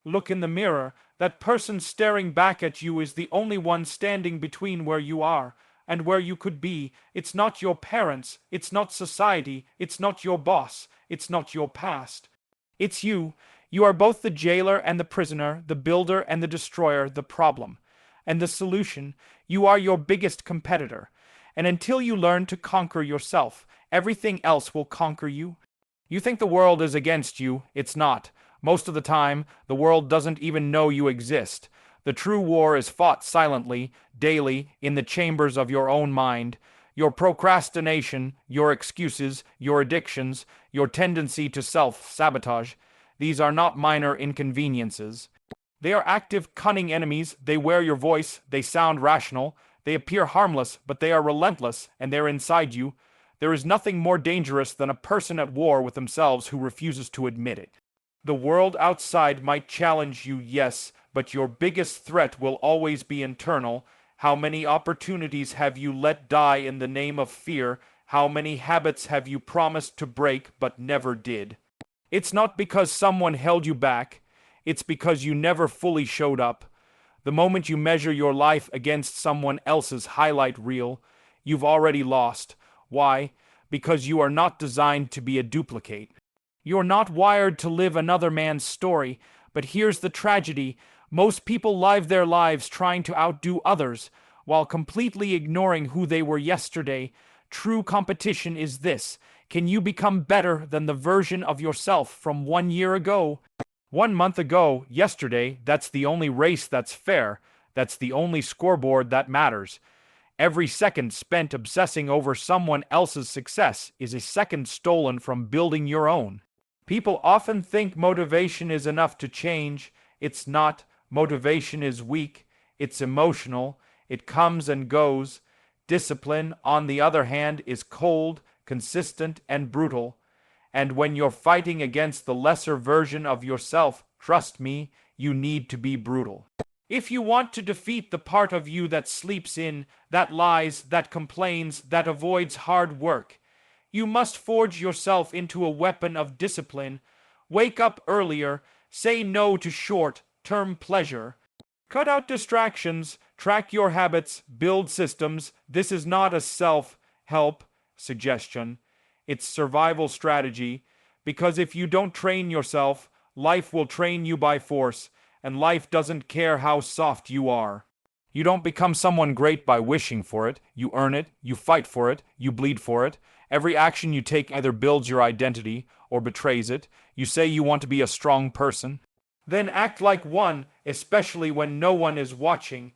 Look in the mirror. That person staring back at you is the only one standing between where you are and where you could be. It's not your parents, it's not society, it's not your boss, it's not your past. It's you. You are both the jailer and the prisoner, the builder and the destroyer, the problem. And the solution, you are your biggest competitor. And until you learn to conquer yourself, everything else will conquer you. You think the world is against you. It's not. Most of the time, the world doesn't even know you exist. The true war is fought silently, daily, in the chambers of your own mind. Your procrastination, your excuses, your addictions, your tendency to self-sabotage, these are not minor inconveniences. They are active, cunning enemies. They wear your voice. They sound rational. They appear harmless, but they are relentless, and they're inside you. There is nothing more dangerous than a person at war with themselves who refuses to admit it. The world outside might challenge you, yes, but your biggest threat will always be internal. How many opportunities have you let die in the name of fear? How many habits have you promised to break but never did? It's not because someone held you back. It's because you never fully showed up. The moment you measure your life against someone else's highlight reel, you've already lost. Why? Because you are not designed to be a duplicate. You're not wired to live another man's story, but here's the tragedy. Most people live their lives trying to outdo others, while completely ignoring who they were yesterday. True competition is this. Can you become better than the version of yourself from 1 year ago? 1 month ago, yesterday, that's the only race that's fair. That's the only scoreboard that matters. Every second spent obsessing over someone else's success is a second stolen from building your own. People often think motivation is enough to change. It's not. Motivation is weak. It's emotional. It comes and goes. Discipline, on the other hand, is cold, consistent, and brutal. And when you're fighting against the lesser version of yourself, trust me, you need to be brutal. If you want to defeat the part of you that sleeps in, that lies, that complains, that avoids hard work, you must forge yourself into a weapon of discipline. Wake up earlier, say no to short-term pleasure. Cut out distractions, track your habits, build systems. This is not a self-help suggestion. It's survival strategy, because if you don't train yourself, life will train you by force, and life doesn't care how soft you are. You don't become someone great by wishing for it. You earn it, you fight for it, you bleed for it. Every action you take either builds your identity or betrays it. You say you want to be a strong person. Then act like one, especially when no one is watching.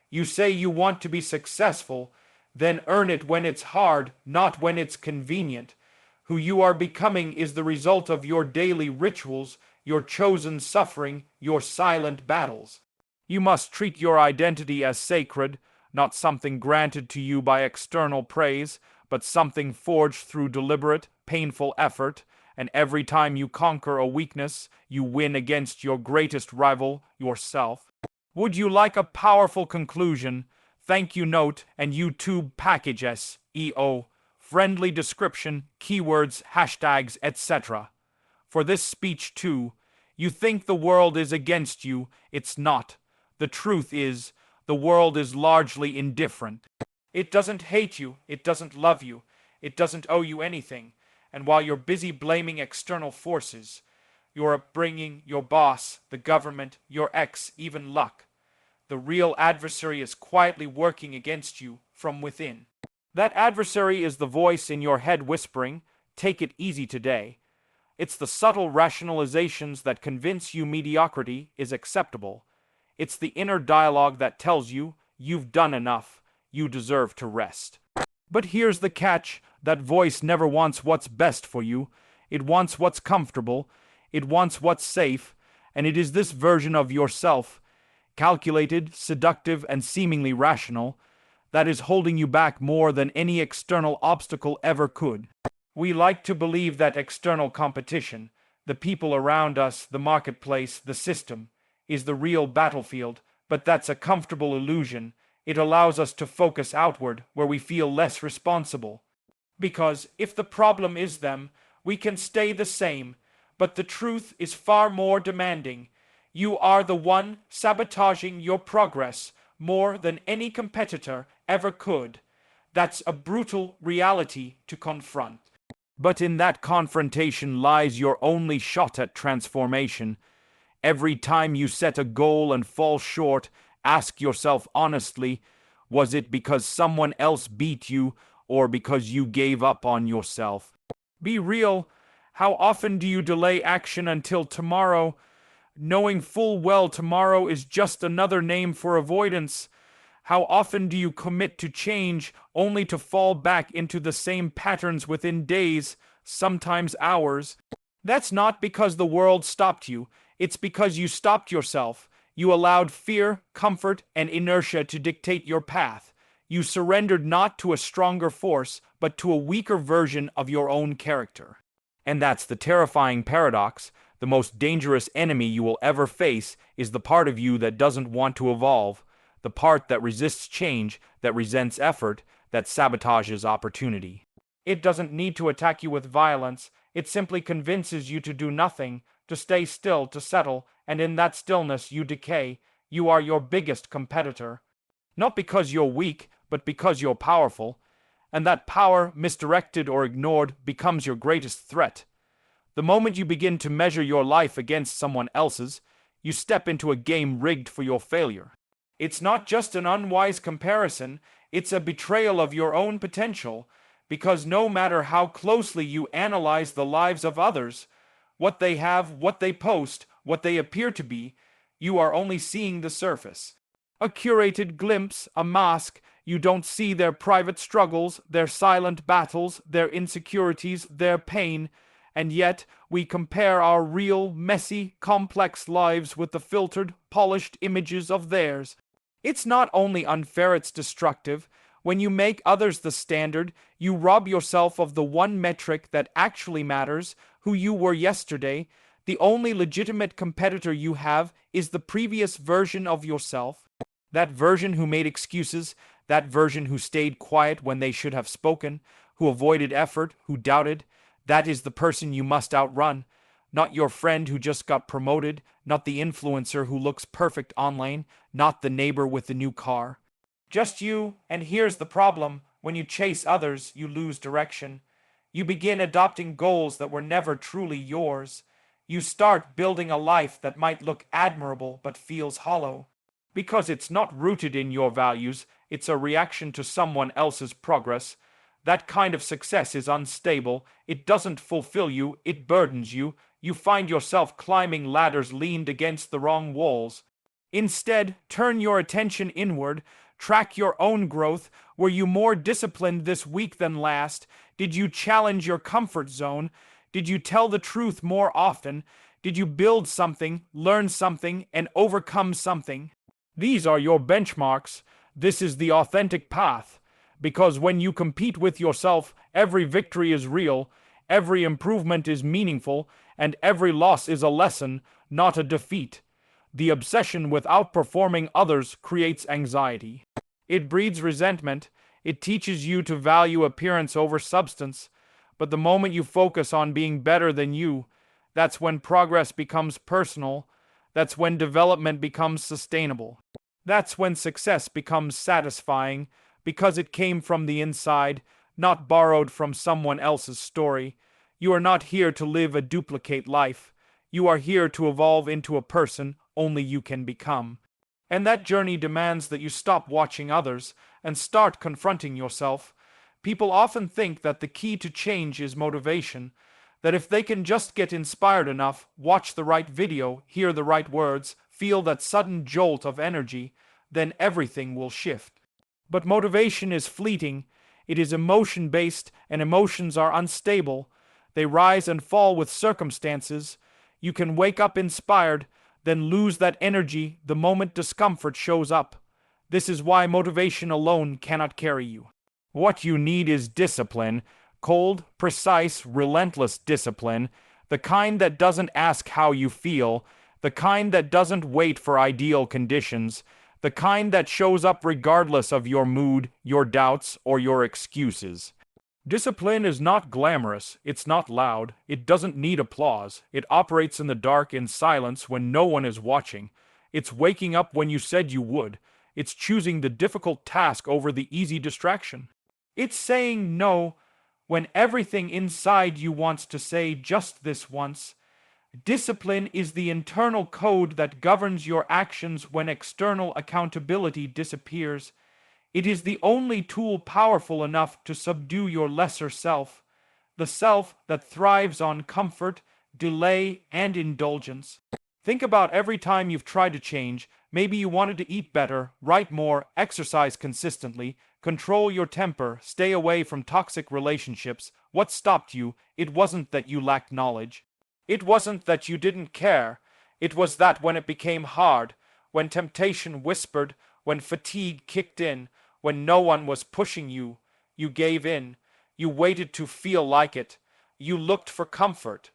You say you want to be successful. Then earn it when it's hard, not when it's convenient. Who you are becoming is the result of your daily rituals, your chosen suffering, your silent battles. You must treat your identity as sacred, not something granted to you by external praise, but something forged through deliberate, painful effort, and every time you conquer a weakness, you win against your greatest rival, yourself. Would you like a powerful conclusion? Thank you note and YouTube package SEO, friendly description, keywords, hashtags, etc. For this speech too, you think the world is against you. It's not. The truth is, the world is largely indifferent. It doesn't hate you, it doesn't love you, it doesn't owe you anything, and while you're busy blaming external forces, your upbringing, your boss, the government, your ex, even luck, the real adversary is quietly working against you from within. That adversary is the voice in your head whispering, "Take it easy today." It's the subtle rationalizations that convince you mediocrity is acceptable. It's the inner dialogue that tells you, you've done enough. You deserve to rest. But here's the catch. That voice never wants what's best for you. It wants what's comfortable. It wants what's safe. And it is this version of yourself, calculated, seductive, and seemingly rational, that is holding you back more than any external obstacle ever could. We like to believe that external competition, the people around us, the marketplace, the system, is the real battlefield, but that's a comfortable illusion. It allows us to focus outward, where we feel less responsible. Because if the problem is them, we can stay the same, but the truth is far more demanding. You are the one sabotaging your progress more than any competitor ever could. That's a brutal reality to confront. But in that confrontation lies your only shot at transformation. Every time you set a goal and fall short, ask yourself honestly, was it because someone else beat you or because you gave up on yourself? Be real. How often do you delay action until tomorrow, knowing full well tomorrow is just another name for avoidance? How often do you commit to change only to fall back into the same patterns within days, sometimes hours? That's not because the world stopped you. It's because you stopped yourself. You allowed fear, comfort, and inertia to dictate your path. You surrendered not to a stronger force, but to a weaker version of your own character. And that's the terrifying paradox. The most dangerous enemy you will ever face is the part of you that doesn't want to evolve, the part that resists change, that resents effort, that sabotages opportunity. It doesn't need to attack you with violence. It simply convinces you to do nothing, to stay still, to settle, and in that stillness you decay. You are your biggest competitor. Not because you're weak, but because you're powerful. And that power, misdirected or ignored, becomes your greatest threat. The moment you begin to measure your life against someone else's, you step into a game rigged for your failure. It's not just an unwise comparison, it's a betrayal of your own potential, because no matter how closely you analyze the lives of others, what they have, what they post, what they appear to be, you are only seeing the surface. A curated glimpse, a mask. You don't see their private struggles, their silent battles, their insecurities, their pain, and yet we compare our real, messy, complex lives with the filtered, polished images of theirs. It's not only unfair, it's destructive. When you make others the standard, you rob yourself of the one metric that actually matters, who you were yesterday. The only legitimate competitor you have is the previous version of yourself. That version who made excuses, that version who stayed quiet when they should have spoken, who avoided effort, who doubted. That is the person you must outrun. Not your friend who just got promoted, not the influencer who looks perfect online, not the neighbor with the new car. Just you, and here's the problem. When you chase others, you lose direction. You begin adopting goals that were never truly yours. You start building a life that might look admirable but feels hollow. Because it's not rooted in your values, it's a reaction to someone else's progress. That kind of success is unstable. It doesn't fulfill you, it burdens you. You find yourself climbing ladders leaned against the wrong walls. Instead, turn your attention inward. Track your own growth. Were you more disciplined this week than last? Did you challenge your comfort zone? Did you tell the truth more often? Did you build something, learn something, and overcome something? These are your benchmarks. This is the authentic path. Because when you compete with yourself, every victory is real, every improvement is meaningful, and every loss is a lesson, not a defeat. The obsession with outperforming others creates anxiety. It breeds resentment. It teaches you to value appearance over substance. But the moment you focus on being better than you, that's when progress becomes personal. That's when development becomes sustainable. That's when success becomes satisfying, because it came from the inside, not borrowed from someone else's story. You are not here to live a duplicate life. You are here to evolve into a person only you can become. And that journey demands that you stop watching others and start confronting yourself. People often think that the key to change is motivation, that if they can just get inspired enough, watch the right video, hear the right words, feel that sudden jolt of energy, then everything will shift. But motivation is fleeting. It is emotion-based, and emotions are unstable. They rise and fall with circumstances. You can wake up inspired, then lose that energy the moment discomfort shows up. This is why motivation alone cannot carry you. What you need is discipline, cold, precise, relentless discipline, the kind that doesn't ask how you feel, the kind that doesn't wait for ideal conditions, the kind that shows up regardless of your mood, your doubts, or your excuses. Discipline is not glamorous, it's not loud, it doesn't need applause, it operates in the dark in silence when no one is watching. It's waking up when you said you would. It's choosing the difficult task over the easy distraction. It's saying no when everything inside you wants to say just this once. Discipline is the internal code that governs your actions when external accountability disappears. It is the only tool powerful enough to subdue your lesser self, the self that thrives on comfort, delay, and indulgence. Think about every time you've tried to change. Maybe you wanted to eat better, write more, exercise consistently, control your temper, stay away from toxic relationships. What stopped you? It wasn't that you lacked knowledge. It wasn't that you didn't care. It was that when it became hard, when temptation whispered, when fatigue kicked in, when no one was pushing you, you gave in. You waited to feel like it. You looked for comfort.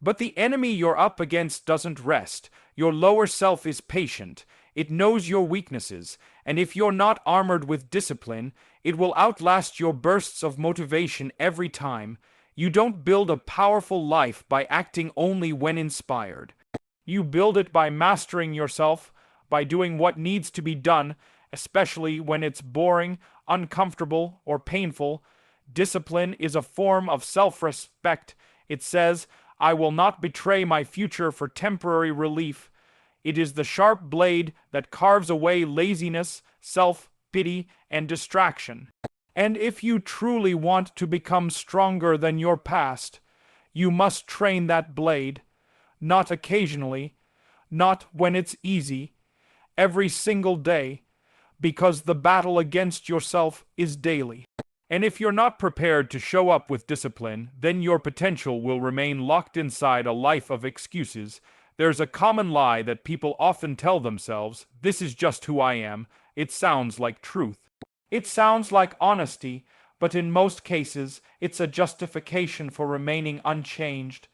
But the enemy you're up against doesn't rest. Your lower self is patient. It knows your weaknesses, and if you're not armored with discipline, it will outlast your bursts of motivation every time. You don't build a powerful life by acting only when inspired. You build it by mastering yourself, by doing what needs to be done, especially when it's boring, uncomfortable, or painful. Discipline is a form of self-respect. It says, I will not betray my future for temporary relief. It is the sharp blade that carves away laziness, self-pity, and distraction. And if you truly want to become stronger than your past, you must train that blade, not occasionally, not when it's easy, every single day, because the battle against yourself is daily. And if you're not prepared to show up with discipline, then your potential will remain locked inside a life of excuses. There's a common lie that people often tell themselves, this is just who I am. It sounds like truth. It sounds like honesty, but in most cases, it's a justification for remaining unchanged.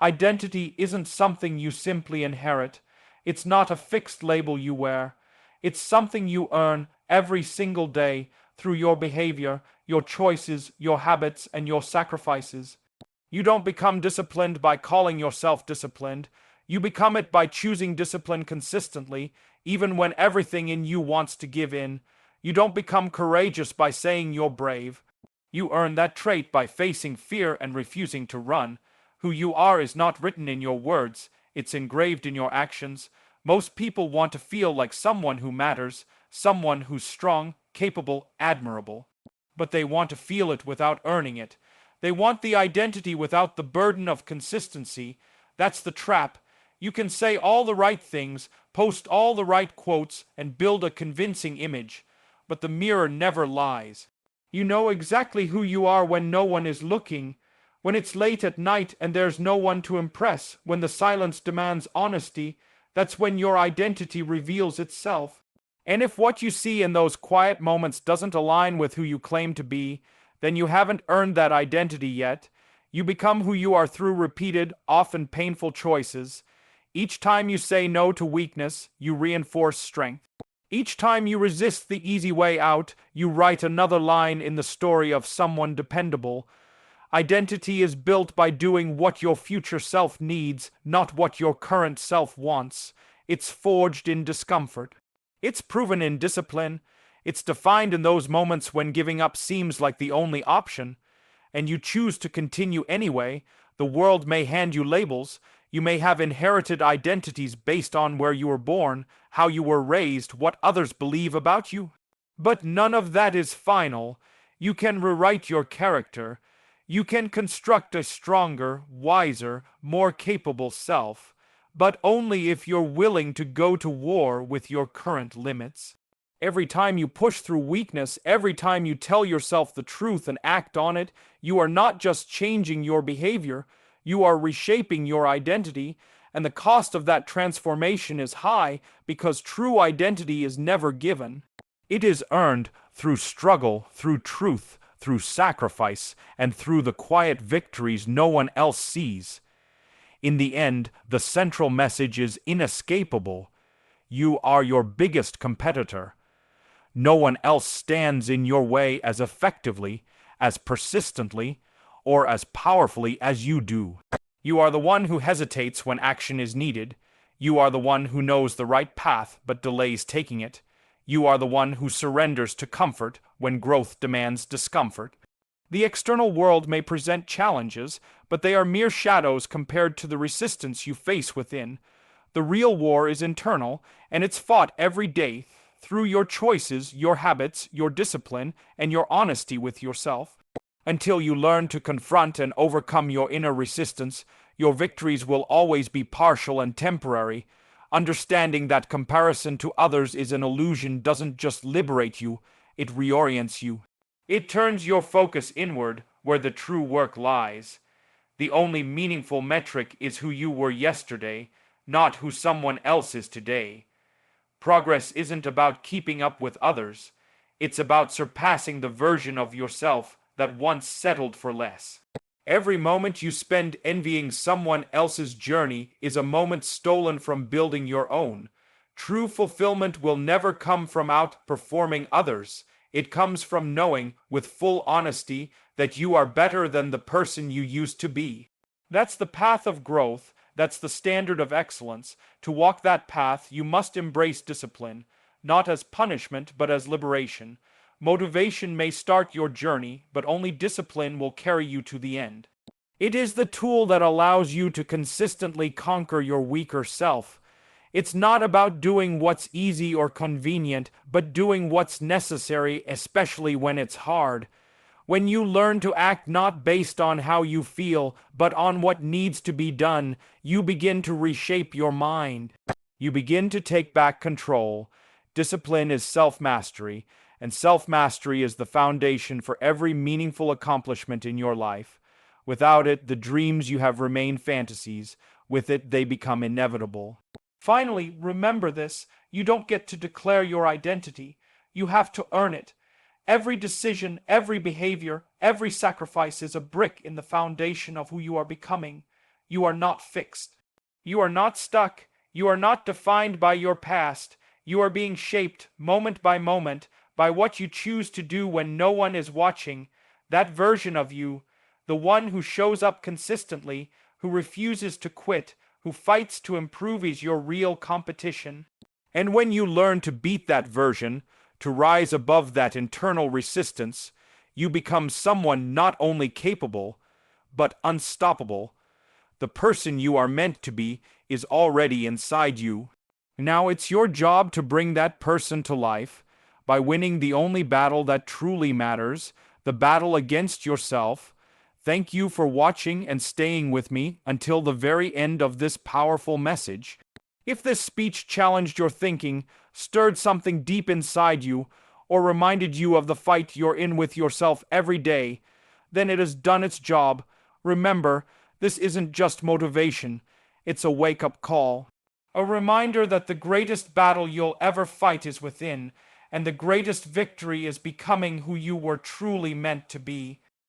Identity isn't something you simply inherit. It's not a fixed label you wear. It's something you earn every single day through your behavior, your choices, your habits, and your sacrifices. You don't become disciplined by calling yourself disciplined. You become it by choosing discipline consistently, even when everything in you wants to give in. You don't become courageous by saying you're brave. You earn that trait by facing fear and refusing to run. Who you are is not written in your words, it's engraved in your actions. Most people want to feel like someone who matters, someone who's strong, capable, admirable. But they want to feel it without earning it. They want the identity without the burden of consistency. That's the trap. You can say all the right things, post all the right quotes, and build a convincing image. But the mirror never lies. You know exactly who you are when no one is looking, when it's late at night and there's no one to impress, when the silence demands honesty. That's when your identity reveals itself. And if what you see in those quiet moments doesn't align with who you claim to be, then you haven't earned that identity yet. You become who you are through repeated, often painful choices. Each time you say no to weakness, you reinforce strength. Each time you resist the easy way out, you write another line in the story of someone dependable. Identity is built by doing what your future self needs, not what your current self wants. It's forged in discomfort. It's proven in discipline. It's defined in those moments when giving up seems like the only option, and you choose to continue anyway. The world may hand you labels. You may have inherited identities based on where you were born, how you were raised, what others believe about you. But none of that is final. You can rewrite your character. You can construct a stronger, wiser, more capable self, but only if you're willing to go to war with your current limits. Every time you push through weakness, every time you tell yourself the truth and act on it, you are not just changing your behavior, you are reshaping your identity, and the cost of that transformation is high because true identity is never given. It is earned through struggle, through truth, through sacrifice, and through the quiet victories no one else sees. In the end, the central message is inescapable. You are your biggest competitor. No one else stands in your way as effectively, as persistently or as powerfully as you do. You are the one who hesitates when action is needed. You are the one who knows the right path but delays taking it. You are the one who surrenders to comfort when growth demands discomfort. The external world may present challenges, but they are mere shadows compared to the resistance you face within. The real war is internal, and it's fought every day through your choices, your habits, your discipline, and your honesty with yourself. Until you learn to confront and overcome your inner resistance, your victories will always be partial and temporary. Understanding that comparison to others is an illusion doesn't just liberate you, it reorients you. It turns your focus inward, where the true work lies. The only meaningful metric is who you were yesterday, not who someone else is today. Progress isn't about keeping up with others. It's about surpassing the version of yourself that once settled for less. Every moment you spend envying someone else's journey is a moment stolen from building your own. True fulfillment will never come from outperforming others. It comes from knowing, with full honesty, that you are better than the person you used to be. That's the path of growth. That's the standard of excellence. To walk that path, you must embrace discipline, not as punishment, but as liberation. Motivation may start your journey, but only discipline will carry you to the end. It is the tool that allows you to consistently conquer your weaker self. It's not about doing what's easy or convenient, but doing what's necessary, especially when it's hard. When you learn to act not based on how you feel, but on what needs to be done, you begin to reshape your mind. You begin to take back control. Discipline is self-mastery, and self-mastery is the foundation for every meaningful accomplishment in your life. Without it, the dreams you have remain fantasies. With it, they become inevitable. Finally, remember this: you don't get to declare your identity. You have to earn it. Every decision, every behavior, every sacrifice is a brick in the foundation of who you are becoming. You are not fixed. You are not stuck. You are not defined by your past. You are being shaped, moment by moment, by what you choose to do when no one is watching. That version of you, the one who shows up consistently, who refuses to quit, who fights to improve, is your real competition. And when you learn to beat that version, to rise above that internal resistance, you become someone not only capable, but unstoppable. The person you are meant to be is already inside you. Now it's your job to bring that person to life by winning the only battle that truly matters, the battle against yourself. Thank you for watching and staying with me until the very end of this powerful message. If this speech challenged your thinking, stirred something deep inside you, or reminded you of the fight you're in with yourself every day, then it has done its job. Remember, this isn't just motivation, it's a wake-up call. A reminder that the greatest battle you'll ever fight is within, and the greatest victory is becoming who you were truly meant to be.